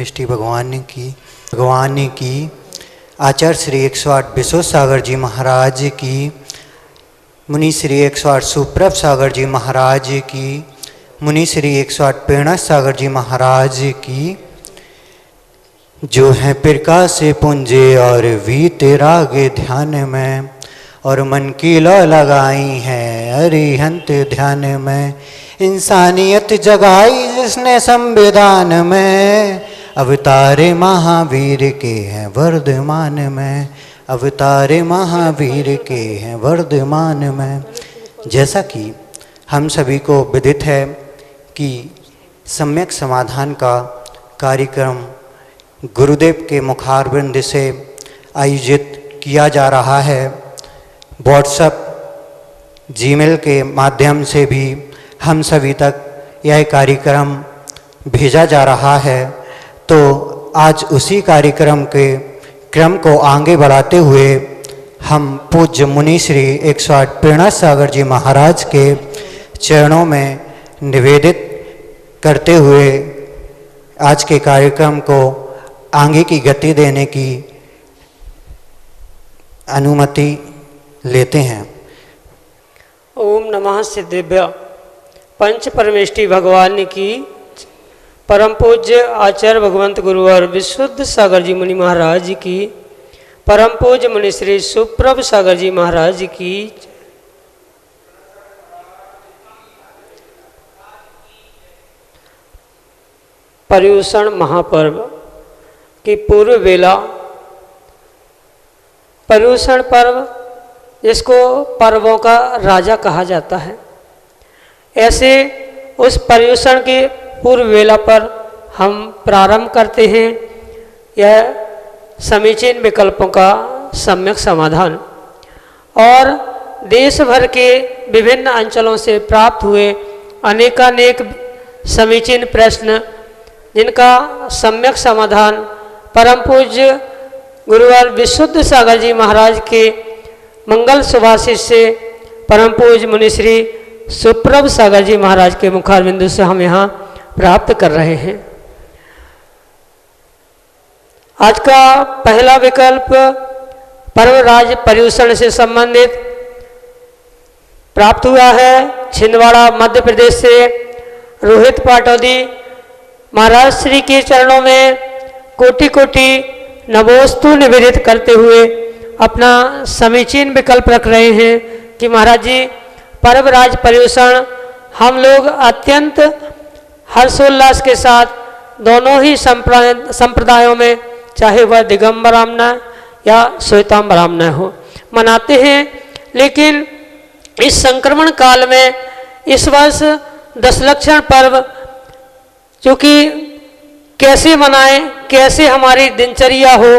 इष्टि भगवान की आचार्य श्री 108 विश्व सागर जी महाराज की, मुनि श्री 108 सुप्रभ सागर जी महाराज की, मुनि श्री 108 प्रेरणा सागर जी महाराज की, जो है प्रकाश से पुंजे और वी तेरा गे ध्यान में, और मन की लौ लगाई है अरिहंत ध्यान में, इंसानियत जगाई जिसने संविधान में, अवतारे महावीर के हैं वर्धमान में, अवतारे महावीर के हैं वर्धमान में। जैसा कि हम सभी को विदित है कि सम्यक समाधान का कार्यक्रम गुरुदेव के मुखारबिंद से आयोजित किया जा रहा है। व्हाट्सएप जीमेल के माध्यम से भी हम सभी तक यह कार्यक्रम भेजा जा रहा है। तो आज उसी कार्यक्रम के क्रम को आगे बढ़ाते हुए हम पूज्य मुनि श्री 108 प्रेरणा सागर जी महाराज के चरणों में निवेदित करते हुए आज के कार्यक्रम को आगे की गति देने की अनुमति लेते हैं। ओम नमः सिद्धेभ्य। पंच परमेष्टि भगवान की परम पूज्य आचार्य भगवंत गुरुवर विशुद्ध सागर जी मुनि महाराज की, परम पूज्य मुनि श्री सुप्रभ सागर जी महाराज की, पर्युषण महापर्व की पूर्व वेला, पर्युषण पर्व जिसको पर्वों का राजा कहा जाता है, ऐसे उस पर्युषण की पूर्व वेला पर हम प्रारंभ करते हैं यह समीचीन विकल्पों का सम्यक समाधान। और देश भर के विभिन्न अंचलों से प्राप्त हुए अनेकानेक समीचीन प्रश्न जिनका सम्यक समाधान परम पूज्य गुरुवर विशुद्ध सागर जी महाराज के मंगल सुभाषित से परम पूज्य मुनि श्री सुप्रभ सागर जी महाराज के मुखारबिंदु से हम यहाँ प्राप्त कर रहे हैं। आज का पहला विकल्प पर्वराज पर्युषण से संबंधित प्राप्त हुआ है। छिंदवाड़ा मध्य प्रदेश से रोहित पाटौदी महाराज श्री के चरणों में कोटि कोटि नमोस्तु निवेदित करते हुए अपना समीचीन विकल्प रख रहे हैं कि महाराज जी पर्वराज पर्युषण हम लोग अत्यंत हर्षोल्लास के साथ दोनों ही संप्रदायों में, चाहे वह दिगंबर ब्राह्मण या श्वेतांबर ब्राह्मण हो, मनाते हैं। लेकिन इस संक्रमण काल में इस वर्ष दशलक्षण पर्व क्योंकि कैसे मनाएं, कैसे हमारी दिनचर्या हो,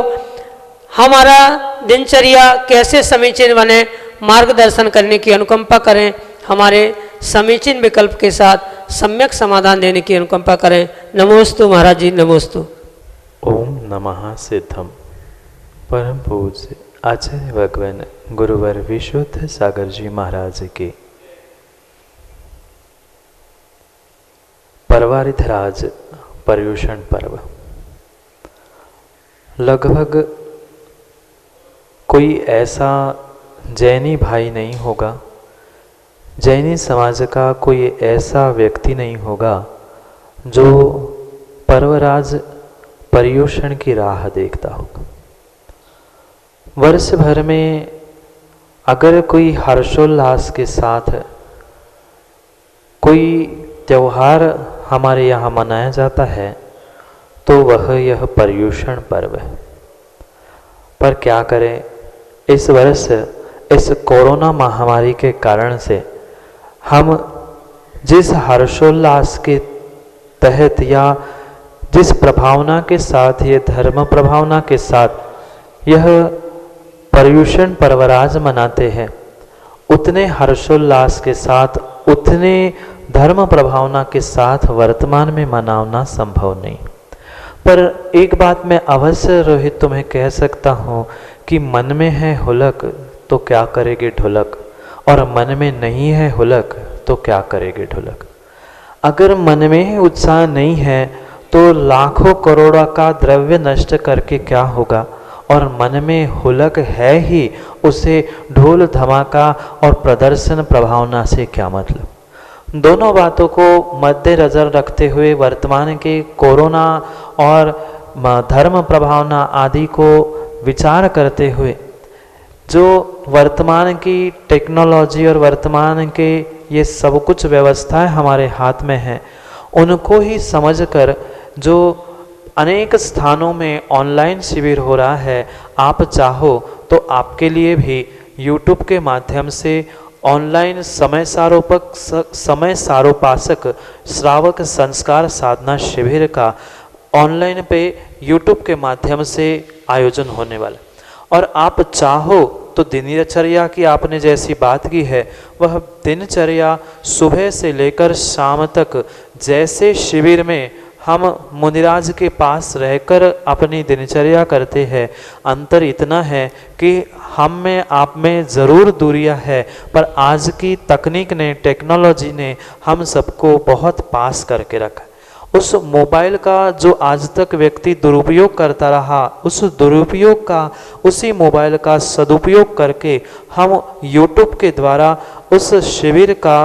हमारा दिनचर्या कैसे समीचीन बने, मार्गदर्शन करने की अनुकंपा करें, हमारे समीचीन विकल्प के साथ सम्यक समाधान देने की अनुकंपा करें। नमोस्तु महाराज जी, नमोस्तु। ओम नमः सिद्धम। परम पूज्य आचार्य भगवान गुरुवर विशुद्ध सागर जी महाराज के पर्वारिधराज पर्युषण पर्व लगभग कोई ऐसा जैनी भाई नहीं होगा, जैनी समाज का कोई ऐसा व्यक्ति नहीं होगा जो पर्वराज पर्युषण की राह देखता होगा। वर्ष भर में अगर कोई हर्षोल्लास के साथ कोई त्यौहार हमारे यहाँ मनाया जाता है तो वह यह पर्युषण पर्व है। पर क्या करें, इस वर्ष इस कोरोना महामारी के कारण से हम जिस हर्षोल्लास के तहत या जिस प्रभावना के साथ, ये धर्म प्रभावना के साथ यह पर्युषण पर्वराज मनाते हैं, उतने हर्षोल्लास के साथ, उतने धर्म प्रभावना के साथ वर्तमान में मनाना संभव नहीं। पर एक बात मैं अवश्य रोहित तुम्हें कह सकता हूँ कि मन में है हुलक तो क्या करेगी ढोलक, और मन में नहीं है हुलक तो क्या करेगी ढोलक। अगर मन में उत्साह नहीं है तो लाखों करोड़ों का द्रव्य नष्ट करके क्या होगा, और मन में हुलक है ही, उसे ढोल धमाका और प्रदर्शन प्रभावना से क्या मतलब। दोनों बातों को मद्देनजर रखते हुए वर्तमान के कोरोना और धर्म प्रभावना आदि को विचार करते हुए जो वर्तमान की टेक्नोलॉजी और वर्तमान के ये सब कुछ व्यवस्थाएं हमारे हाथ में हैं, उनको ही समझकर जो अनेक स्थानों में ऑनलाइन शिविर हो रहा है, आप चाहो तो आपके लिए भी YouTube के माध्यम से ऑनलाइन समय सारोपासक श्रावक संस्कार साधना शिविर का ऑनलाइन पे YouTube के माध्यम से आयोजन होने वाला। और आप चाहो तो दिनचर्या की आपने जैसी बात की है, वह दिनचर्या सुबह से लेकर शाम तक जैसे शिविर में हम मुनिराज के पास रहकर अपनी दिनचर्या करते हैं, अंतर इतना है कि हम में आप में ज़रूर दूरियां है, पर आज की तकनीक ने, टेक्नोलॉजी ने हम सबको बहुत पास करके रखा। उस मोबाइल का जो आज तक व्यक्ति दुरुपयोग करता रहा, उस दुरुपयोग का, उसी मोबाइल का सदुपयोग करके हम YouTube के द्वारा उस शिविर का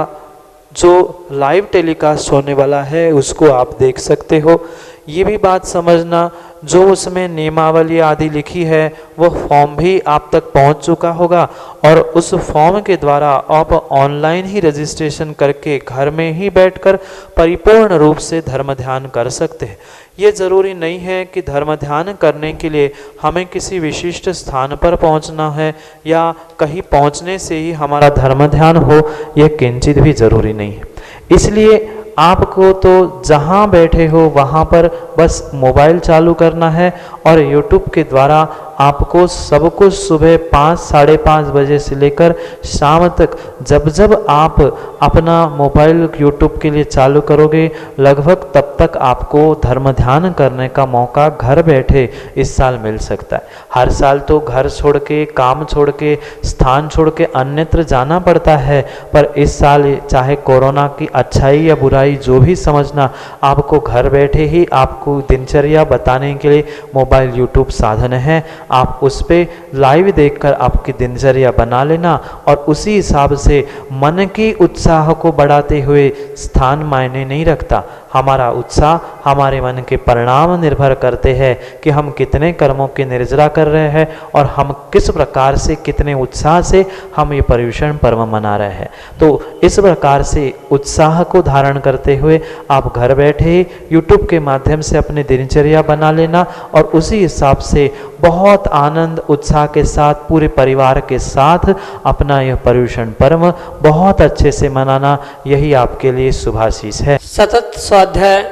जो लाइव टेलीकास्ट होने वाला है उसको आप देख सकते हो। ये भी बात समझना, जो उसमें नियमावली आदि लिखी है वो फॉर्म भी आप तक पहुंच चुका होगा, और उस फॉर्म के द्वारा आप ऑनलाइन ही रजिस्ट्रेशन करके घर में ही बैठकर परिपूर्ण रूप से धर्म ध्यान कर सकते हैं। ये ज़रूरी नहीं है कि धर्म ध्यान करने के लिए हमें किसी विशिष्ट स्थान पर पहुंचना है या कहीं पहुंचने से ही हमारा धर्म ध्यान हो, यह किंचित भी ज़रूरी नहीं है। इसलिए आपको तो जहाँ बैठे हो वहाँ पर बस मोबाइल चालू करना है और YouTube के द्वारा आपको सब कुछ सुबह 5, साढ़े 5 बजे से लेकर शाम तक जब जब आप अपना मोबाइल YouTube के लिए चालू करोगे, लगभग तब तक आपको धर्म ध्यान करने का मौका घर बैठे इस साल मिल सकता है। हर साल तो घर छोड़ के, काम छोड़ के, स्थान छोड़ के अन्यत्र जाना पड़ता है, पर इस साल चाहे कोरोना की अच्छाई या बुराई जो भी समझना, आपको घर बैठे ही आपको दिनचर्या बताने के लिए मोबाइल YouTube साधन है। आप उस पे लाइव देखकर आपकी दिनचर्या बना लेना और उसी हिसाब से मन की उत्साह को बढ़ाते हुए स्थान मायने नहीं रखता। हमारा उत्साह हमारे मन के परिणाम निर्भर करते हैं कि हम कितने कर्मों की निर्जरा कर रहे हैं और हम किस प्रकार से, कितने उत्साह से हम ये पर्युषण पर्व मना रहे हैं। तो इस प्रकार से उत्साह को धारण करते हुए आप घर बैठे ही YouTube के माध्यम से अपनी दिनचर्या बना लेना और उसी हिसाब से बहुत आनंद उत्साह के साथ पूरे परिवार के साथ अपना यह पर्युषण पर्व बहुत अच्छे से मनाना, यही आपके लिए शुभाशीष है। सतत स्वाध्याय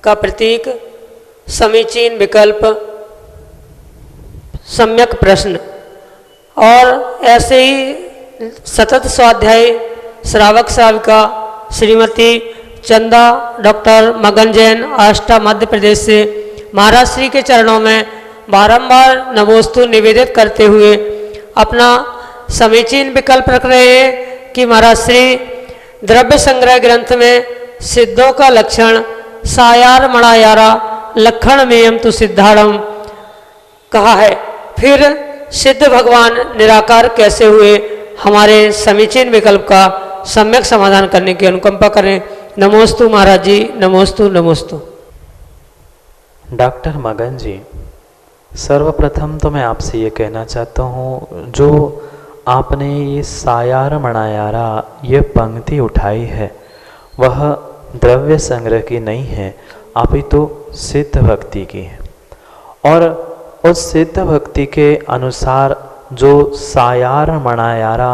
का प्रतीक, समीचीन विकल्प, सम्यक प्रश्न। और ऐसे ही सतत स्वाध्याय श्रावक श्राविका श्रीमती चंदा डॉक्टर मगन जैन, आष्टा मध्य प्रदेश से महाराज श्री के चरणों में बारंबार नमोस्तु निवेदित करते हुए अपना समीचीन विकल्प रख रहे हैं कि महाराज श्री द्रव्य संग्रह ग्रंथ में सिद्धों का लक्षण सायार मणायारा लक्षण मेयम तु सिद्धाड़म कहा है, फिर सिद्ध भगवान निराकार कैसे हुए। हमारे समीचीन विकल्प का सम्यक समाधान करने की अनुकंपा करें। नमोस्तु महाराज जी, नमोस्तु नमोस्तु। डॉक्टर मगन जी, सर्वप्रथम तो मैं आपसे ये कहना चाहता हूँ, जो आपने ये सायार मणायारा ये पंक्ति उठाई है वह द्रव्य संग्रह की नहीं है, अभी तो सिद्ध भक्ति की है। और उस सिद्ध भक्ति के अनुसार जो सायार मणायारा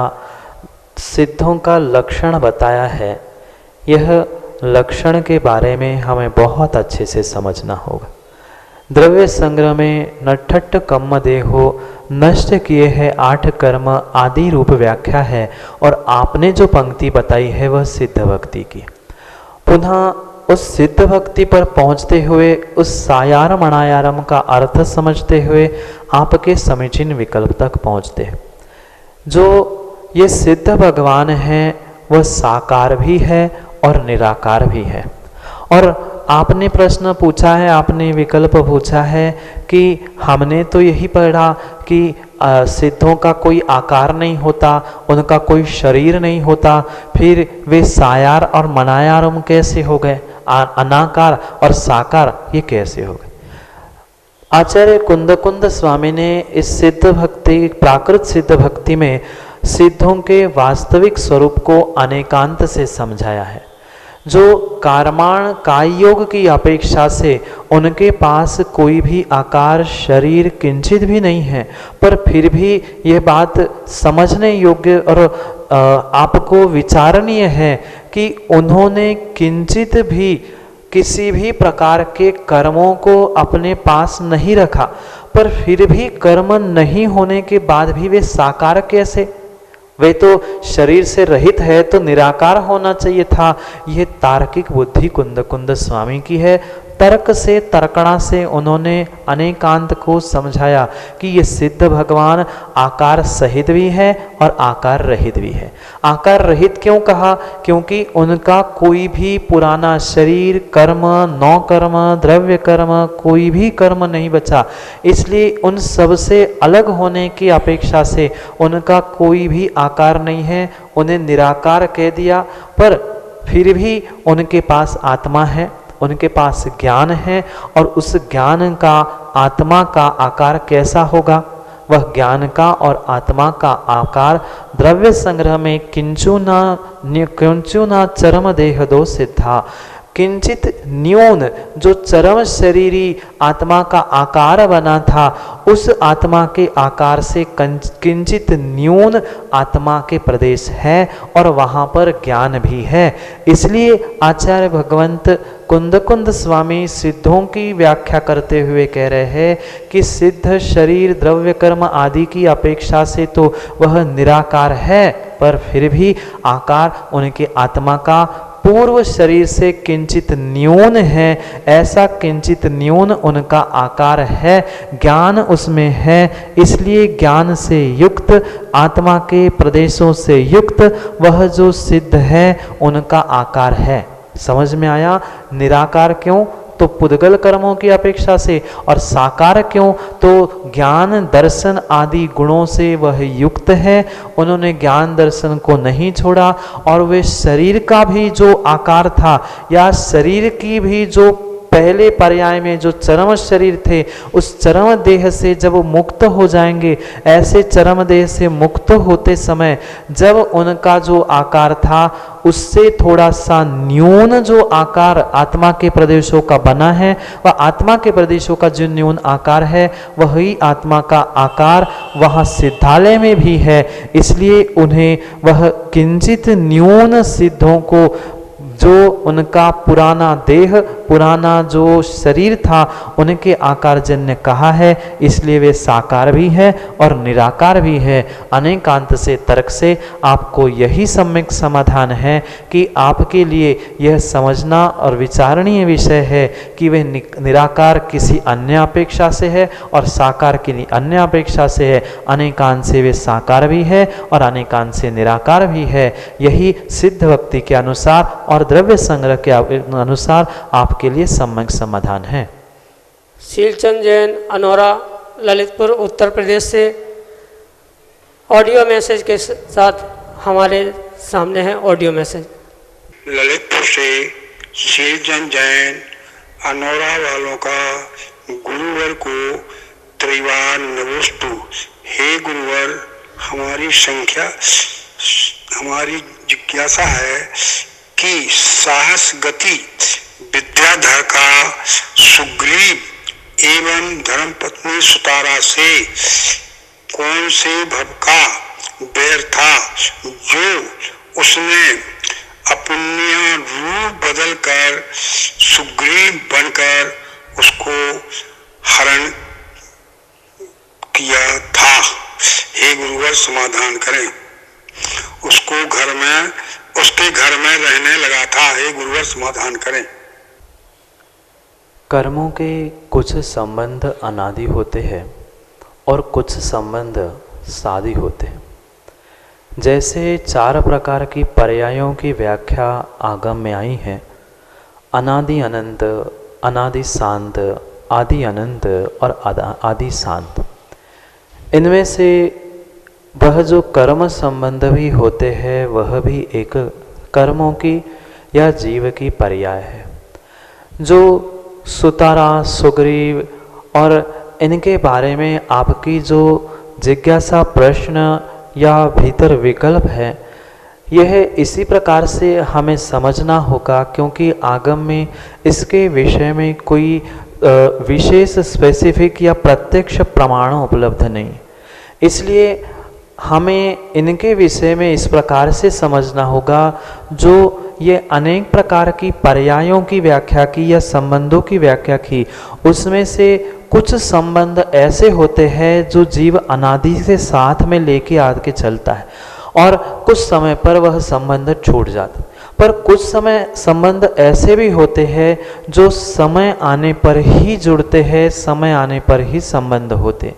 सिद्धों का लक्षण बताया है, यह लक्षण के बारे में हमें बहुत अच्छे से समझना होगा। द्रव्य संग्रह में नठट्ट कम्म देहो नष्ट किए हैं 8 कर्म आदि रूप व्याख्या है, और आपने जो पंक्ति बताई है वह सिद्ध भक्ति की। पुनः उस सिद्ध भक्ति पर पहुंचते हुए उस सायार मणायारम का अर्थ समझते हुए आपके समीचीन विकल्प तक पहुंचते हैं। जो ये सिद्ध भगवान हैं वह साकार भी है और निराकार भी है, और आपने प्रश्न पूछा है, आपने विकल्प पूछा है कि हमने तो यही पढ़ा कि सिद्धों का कोई आकार नहीं होता, उनका कोई शरीर नहीं होता, फिर वे सायार और मनायारम कैसे हो गए, अनाकार और साकार ये कैसे हो गए। आचार्य कुंद स्वामी ने इस सिद्ध भक्ति, प्राकृत सिद्ध भक्ति में सिद्धों के वास्तविक स्वरूप को अनेकांत से समझाया है। जो कर्माण काय योग की अपेक्षा से उनके पास कोई भी आकार, शरीर किंचित भी नहीं है, पर फिर भी ये बात समझने योग्य और आपको विचारणीय है कि उन्होंने किंचित भी किसी भी प्रकार के कर्मों को अपने पास नहीं रखा, पर फिर भी कर्म नहीं होने के बाद भी वे साकार कैसे? वे तो शरीर से रहित है तो निराकार होना चाहिए था। यह तार्किक बुद्धि कुंद स्वामी की है। तर्क से, तर्कणा से उन्होंने अनेकांत को समझाया कि ये सिद्ध भगवान आकार सहित भी है और आकार रहित भी है। आकार रहित क्यों कहा? क्योंकि उनका कोई भी पुराना शरीर, कर्म, नौ कर्म, द्रव्य कर्म, कोई भी कर्म नहीं बचा, इसलिए उन सब से अलग होने की अपेक्षा से उनका कोई भी आकार नहीं है, उन्हें निराकार कह दिया। पर फिर भी उनके पास आत्मा है, उनके पास ज्ञान है, और उस ज्ञान का आत्मा का आकार कैसा होगा? वह ज्ञान का और आत्मा का आकार द्रव्य संग्रह में किंचु न चरम देह दो सिद्धा, किंचित न्यून जो चरम शरीरी आत्मा का आकार बना था, उस आत्मा के आकार से किंचित न्यून आत्मा के प्रदेश है और वहाँ पर ज्ञान भी है। इसलिए आचार्य भगवंत कुंद स्वामी सिद्धों की व्याख्या करते हुए कह रहे हैं कि सिद्ध शरीर, द्रव्य कर्म आदि की अपेक्षा से तो वह निराकार है, पर फिर भी आकार उनके आत्मा का पूर्व शरीर से किंचित न्यून है। ऐसा किंचित न्यून उनका आकार है, ज्ञान उसमें है, इसलिए ज्ञान से युक्त, आत्मा के प्रदेशों से युक्त वह जो सिद्ध है उनका आकार है। समझ में आया? निराकार क्यों? तो पुद्गल कर्मों की अपेक्षा से, और साकार क्यों? तो ज्ञान, दर्शन आदि गुणों से वह युक्त है। उन्होंने ज्ञान दर्शन को नहीं छोड़ा, और वे शरीर का भी जो आकार था या शरीर की भी जो पहले पर्याय में जो चरम शरीर थे, उस चरम देह से जब मुक्त हो जाएंगे, ऐसे चरम देह से मुक्त होते समय जब उनका जो आकार था उससे थोड़ा सा न्यून जो आकार आत्मा के प्रदेशों का बना है, वह आत्मा के प्रदेशों का जो न्यून आकार है वही आत्मा का आकार वहाँ सिद्धालय में भी है। इसलिए उन्हें वह किंचित न्यून सिद्धों को, जो उनका पुराना देह, पुराना जो शरीर था, उनके आकार जन्य कहा है, इसलिए वे साकार भी है और निराकार भी है। अनेकांत से, तर्क से आपको यही सम्यक समाधान है कि आपके लिए यह समझना और विचारणीय विषय है कि वे निराकार किसी अन्य अपेक्षा से है और साकार किसी अन्य अपेक्षा से है। अनेकांत से वे साकार भी है और अनेकांत से निराकार भी है। यही सिद्ध भक्ति के अनुसार और द्रव्य संग्रह के अनुसार आपके लिए सम्यक समाधान है। शीलचंद जैन, अनौरा, ललितपुर, उत्तर प्रदेश से ऑडियो मैसेज के साथ हमारे सामने है ऑडियो मैसेज। ललितपुर से शीलचंद जैन, अनौरा वालों का गुरुवर को त्रिवार नमोस्तु। हे गुरुवर, हमारी जिज्ञासा है कि साहस गति विद्याधर का सुग्रीव एवं धर्मपत्नी सुतारा से कौन से भव का बैर था जो उसने अपना रूप बदलकर सुग्रीव बनकर उसको हरण किया था। हे गुरुवर, समाधान करें। उसके घर में रहने लगा था। हे गुरुवर, समाधान करें। कर्मों के कुछ संबंध अनादि होते हैं और कुछ संबंध सादी होते हैं। जैसे 4 प्रकार की पर्यायों की व्याख्या आगम में आई है, अनादि अनंत, अनादि शांत, आदि अनंत और आदि शांत, इनमें से वह जो कर्म संबंध भी होते हैं वह भी एक कर्मों की या जीव की पर्याय है। जो सुतारा, सुग्रीव और इनके बारे में आपकी जो जिज्ञासा, प्रश्न या भीतर विकल्प है, यह इसी प्रकार से हमें समझना होगा, क्योंकि आगम में इसके विषय में कोई विशेष स्पेसिफिक या प्रत्यक्ष प्रमाण उपलब्ध नहीं। इसलिए हमें इनके विषय में इस प्रकार से समझना होगा, जो ये अनेक प्रकार की पर्यायों की व्याख्या की या संबंधों की व्याख्या की, उसमें से कुछ संबंध ऐसे होते हैं जो जीव अनादि से साथ में लेके आके चलता है और कुछ समय पर वह संबंध छूट जाता है। पर कुछ समय संबंध ऐसे भी होते हैं जो समय आने पर ही जुड़ते हैं, समय आने पर ही संबंध होते हैं।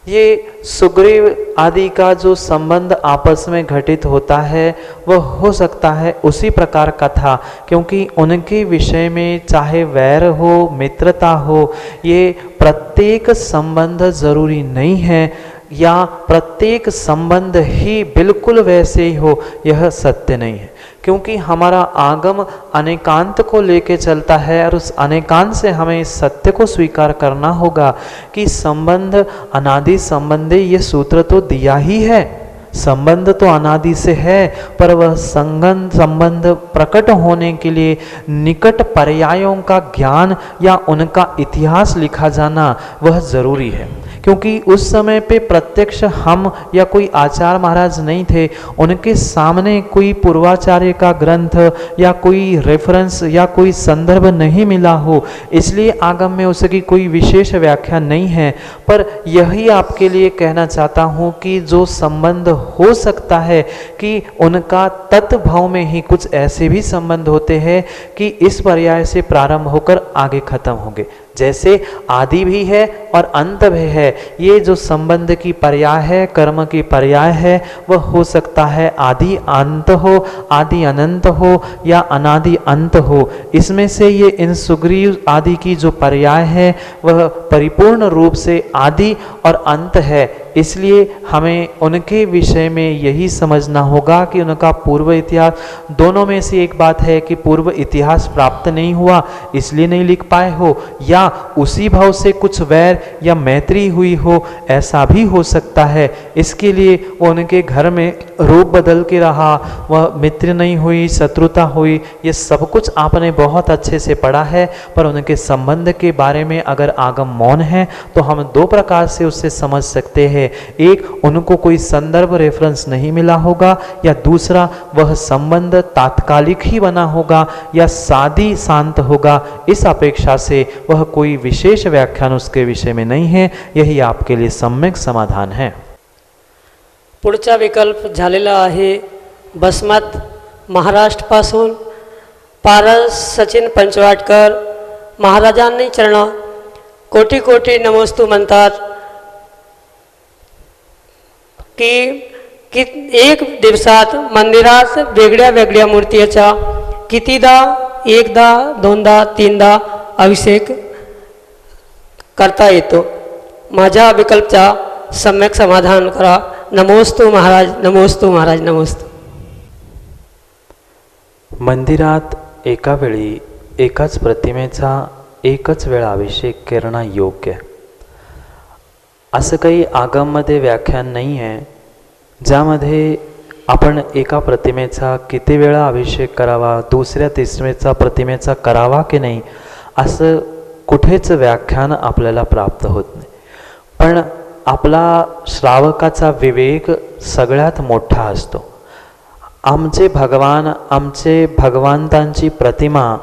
ये सुग्रीव आदि का जो संबंध आपस में घटित होता है वह हो सकता है उसी प्रकार का था, क्योंकि उनके विषय में चाहे वैर हो, मित्रता हो, ये प्रत्येक संबंध जरूरी नहीं है या प्रत्येक संबंध ही बिल्कुल वैसे ही हो, यह सत्य नहीं है। क्योंकि हमारा आगम अनेकांत को लेके चलता है और उस अनेकांत से हमें इस सत्य को स्वीकार करना होगा कि संबंध अनादि संबंधी, ये सूत्र तो दिया ही है। संबंध तो अनादि से है, पर वह संबंध प्रकट होने के लिए निकट पर्यायों का ज्ञान या उनका इतिहास लिखा जाना वह जरूरी है। क्योंकि उस समय पे प्रत्यक्ष हम या कोई आचार्य महाराज नहीं थे, उनके सामने कोई पूर्वाचार्य का ग्रंथ या कोई रेफरेंस या कोई संदर्भ नहीं मिला हो, इसलिए आगम में उसकी कोई विशेष व्याख्या नहीं है। पर यही आपके लिए कहना चाहता हूँ कि जो संबंध हो सकता है कि उनका तत्भाव में ही कुछ ऐसे भी संबंध होते हैं कि इस पर्याय से प्रारंभ होकर आगे खत्म होंगे। जैसे आदि भी है और अंत भी है। ये जो संबंध की पर्याय है, कर्म की पर्याय है, वह हो सकता है आदि अंत हो, आदि अनंत हो या अनादि अंत हो। इसमें से ये इन सुग्रीव आदि की जो पर्याय है वह परिपूर्ण रूप से आदि और अंत है। इसलिए हमें उनके विषय में यही समझना होगा कि उनका पूर्व इतिहास, दोनों में से एक बात है कि पूर्व इतिहास प्राप्त नहीं हुआ इसलिए नहीं लिख पाए हो, या उसी भाव से कुछ वैर या मैत्री हुई हो, ऐसा भी हो सकता है। इसके लिए वो उनके घर में रूप बदल के रहा, वह मित्र नहीं हुई, शत्रुता हुई, ये सब कुछ आपने बहुत अच्छे से पढ़ा है। पर उनके संबंध के बारे में अगर आगम मौन है तो हम दो प्रकार से उससे समझ सकते हैं। एक, उनको कोई संदर्भ रेफरेंस नहीं मिला होगा, या दूसरा वह संबंध तात्कालिक ही बना होगा या सादी शांत होगा। इस अपेक्षा से वह कोई विशेष व्याख्यान उसके विषय में नहीं है। यही आपके लिए सम्यक समाधान है। पुढचा विकल्प झालेला आहे बसमत महाराष्ट्रपासून पारस सचिन पंचवाटकर महाराजांनी चरण कोटी कोटी नमोस्तु म्हणतात की एक दिवसात मंदिरात वेगळ्या वेगळ्या मूर्तीचा कितीदा, एकदा, दोनदा, तीनदा अभिषेक करता येतो। माझ्या विकल्पचा सम्यक समाधान करा। नमोस्तु महाराज, नमोस्तु महाराज, नमोस्तु। मंदिरात एका वेळी एकाच प्रतिमेचा एकच वेळा अभिषेक करणं योग्य आहे, असं काही आगममध्ये व्याख्यान नाही आहे ज्यामध्ये आपण एका प्रतिमेचा किती वेळा अभिषेक करावा, दुसऱ्या तिसऱ्याचा प्रतिमेचा करावा की नाही, असं कुठेच व्याख्यान आपल्याला प्राप्त होत नाही। पण आपला श्रावकाचा विवेक सगळ्यात मोठा असतो। आमचे भगवान, आमचे भगवंतांची प्रतिमा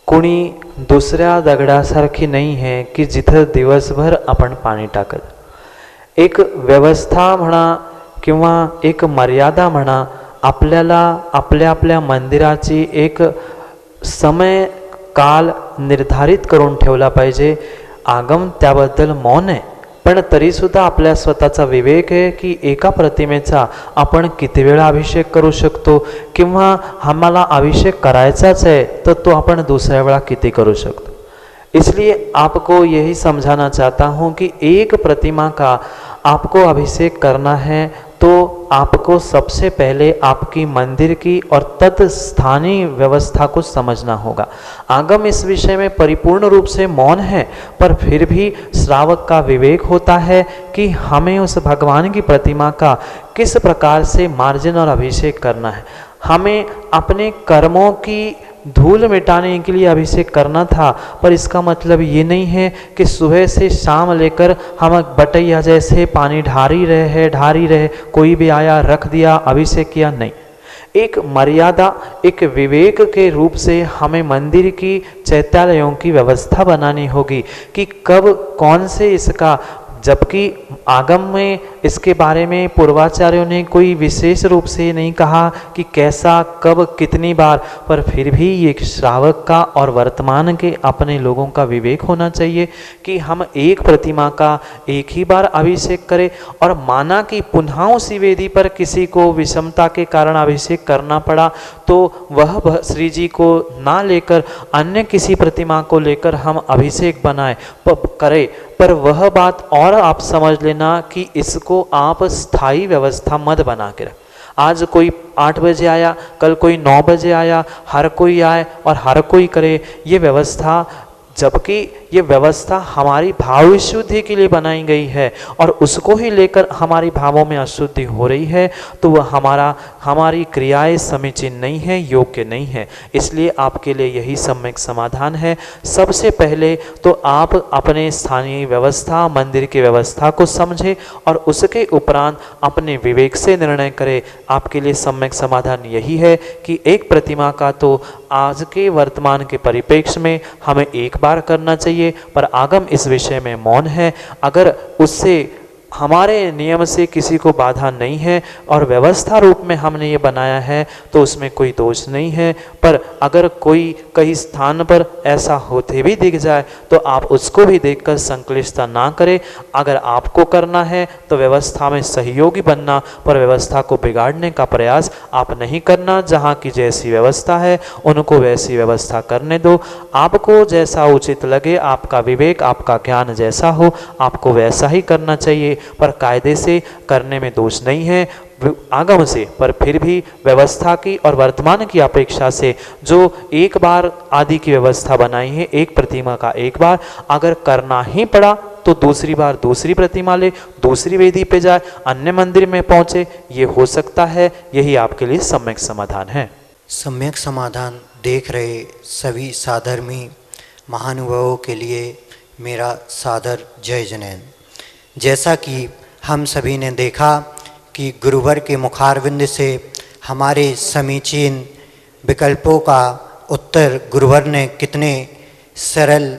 कोणी दुसऱ्या दगडासारखी नाही आहे की जिथं दिवसभर आपण पाणी टाकत। एक व्यवस्था म्हणा किंवा एक मर्यादा म्हणा, आपल्याला आपल्या आपल्या मंदिराची एक समय काल निर्धारित करून ठेवला पाहिजे। आगम त्याबद्दल मौन आहे, पण पण तरी सुद्धा आपल्या स्वतःचा विवेक आहे की एका प्रतिमेचा आपण किती वेळा अभिषेक करू शकतो, किंवा आम्हाला अभिषेक करायचाच है तो आपण दूसऱ्या वेळा किती करू शकतो। इसलिए आपको यही समझाना चाहता हूँ कि एक प्रतिमा का आपको अभिषेक करना है तो आपको सबसे पहले आपकी मंदिर की और तत्स्थानीय व्यवस्था को समझना होगा। आगम इस विषय में परिपूर्ण रूप से मौन है, पर फिर भी श्रावक का विवेक होता है कि हमें उस भगवान की प्रतिमा का किस प्रकार से मार्जन और अभिषेक करना है। हमें अपने कर्मों की धूल मिटाने के लिए अभिषेक करना था, पर इसका मतलब ये नहीं है कि सुबह से शाम लेकर हम बटैया जैसे पानी ढारी रहे, कोई भी आया रख दिया अभिषेक किया, नहीं। एक मर्यादा, एक विवेक के रूप से हमें मंदिर की चैत्यालयों की व्यवस्था बनानी होगी कि कब कौन से इसका, जबकि आगम में इसके बारे में पूर्वाचार्यों ने कोई विशेष रूप से नहीं कहा कि कैसा कब कितनी बार, पर फिर भी ये श्रावक का और वर्तमान के अपने लोगों का विवेक होना चाहिए कि हम एक प्रतिमा का एक ही बार अभिषेक करें। और माना कि पुनः उसी वेदी पर किसी को विषमता के कारण अभिषेक करना पड़ा तो वह श्री जी को ना लेकर अन्य किसी प्रतिमा को लेकर हम अभिषेक बनाए करें, पर वह बात और आप समझ लेना कि इसको आप स्थायी व्यवस्था मत बना के रख। आज कोई 8 बजे आया, कल कोई 9 बजे आया, हर कोई आए और हर कोई करे, ये व्यवस्था, जबकि ये व्यवस्था हमारी भाव विशुद्धि के लिए बनाई गई है और उसको ही लेकर हमारी भावों में अशुद्धि हो रही है तो वह हमारी क्रियाएं समीचीन नहीं है, योग्य नहीं है। इसलिए आपके लिए यही सम्यक समाधान है। सबसे पहले तो आप अपने स्थानीय व्यवस्था, मंदिर की व्यवस्था को समझें और उसके उपरांत अपने विवेक से निर्णय करें। आपके लिए सम्यक समाधान यही है कि एक प्रतिमा का तो आज के वर्तमान के परिप्रेक्ष्य में हमें एक बार करना चाहिए, पर आगम इस विषय में मौन है। अगर उससे हमारे नियम से किसी को बाधा नहीं है और व्यवस्था रूप में हमने ये बनाया है तो उसमें कोई दोष नहीं है, पर अगर कोई कहीं स्थान पर ऐसा होते भी दिख जाए तो आप उसको भी देखकर संक्लिष्टता ना करें। अगर आपको करना है तो व्यवस्था में सहयोगी बनना, पर व्यवस्था को बिगाड़ने का प्रयास आप नहीं करना। जहाँ की जैसी व्यवस्था है उनको वैसी व्यवस्था करने दो। आपको जैसा उचित लगे, आपका विवेक, आपका ज्ञान जैसा हो, आपको वैसा ही करना चाहिए, पर कायदे से करने में दोष नहीं है आगम से। पर फिर भी व्यवस्था की और वर्तमान की अपेक्षा से जो एक बार आदि की व्यवस्था बनाई है, एक प्रतिमा का एक बार, अगर करना ही पड़ा तो दूसरी बार दूसरी प्रतिमा ले, दूसरी वेदी पे जाए, अन्य मंदिर में पहुंचे, ये हो सकता है। यही आपके लिए सम्यक समाधान है। सम्यक समाधान देख रहे सभी साधर्मी महानुभावों के लिए मेरा सादर जय जनेन। जैसा कि हम सभी ने देखा कि गुरुवर के मुखारविंद से हमारे समीचीन विकल्पों का उत्तर गुरुवर ने कितने सरल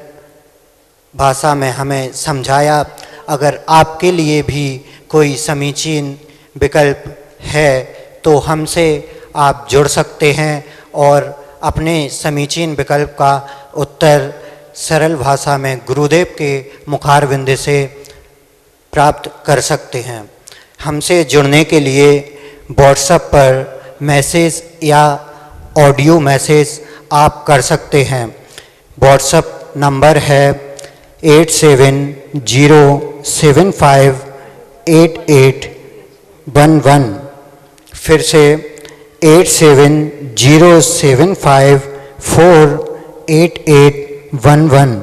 भाषा में हमें समझाया। अगर आपके लिए भी कोई समीचीन विकल्प है तो हमसे आप जुड़ सकते हैं और अपने समीचीन विकल्प का उत्तर सरल भाषा में गुरुदेव के मुखारविंद से प्राप्त कर सकते हैं। हमसे जुड़ने के लिए व्हाट्सएप पर मैसेज या ऑडियो मैसेज आप कर सकते हैं। व्हाट्सएप नंबर है 8707588811। फिर से 8707548811।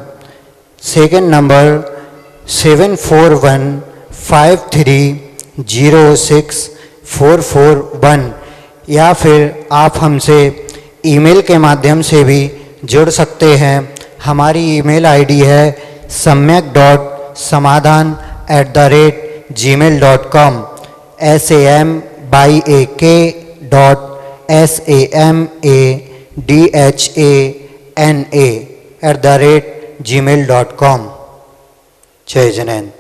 Second number 7415306441। या फिर आप हमसे ईमेल के माध्यम से भी जुड़ सकते हैं। हमारी ईमेल आईडी है samyak.samadhan@gmail.com samyak.samadhana@gmail.com। जय जनेन।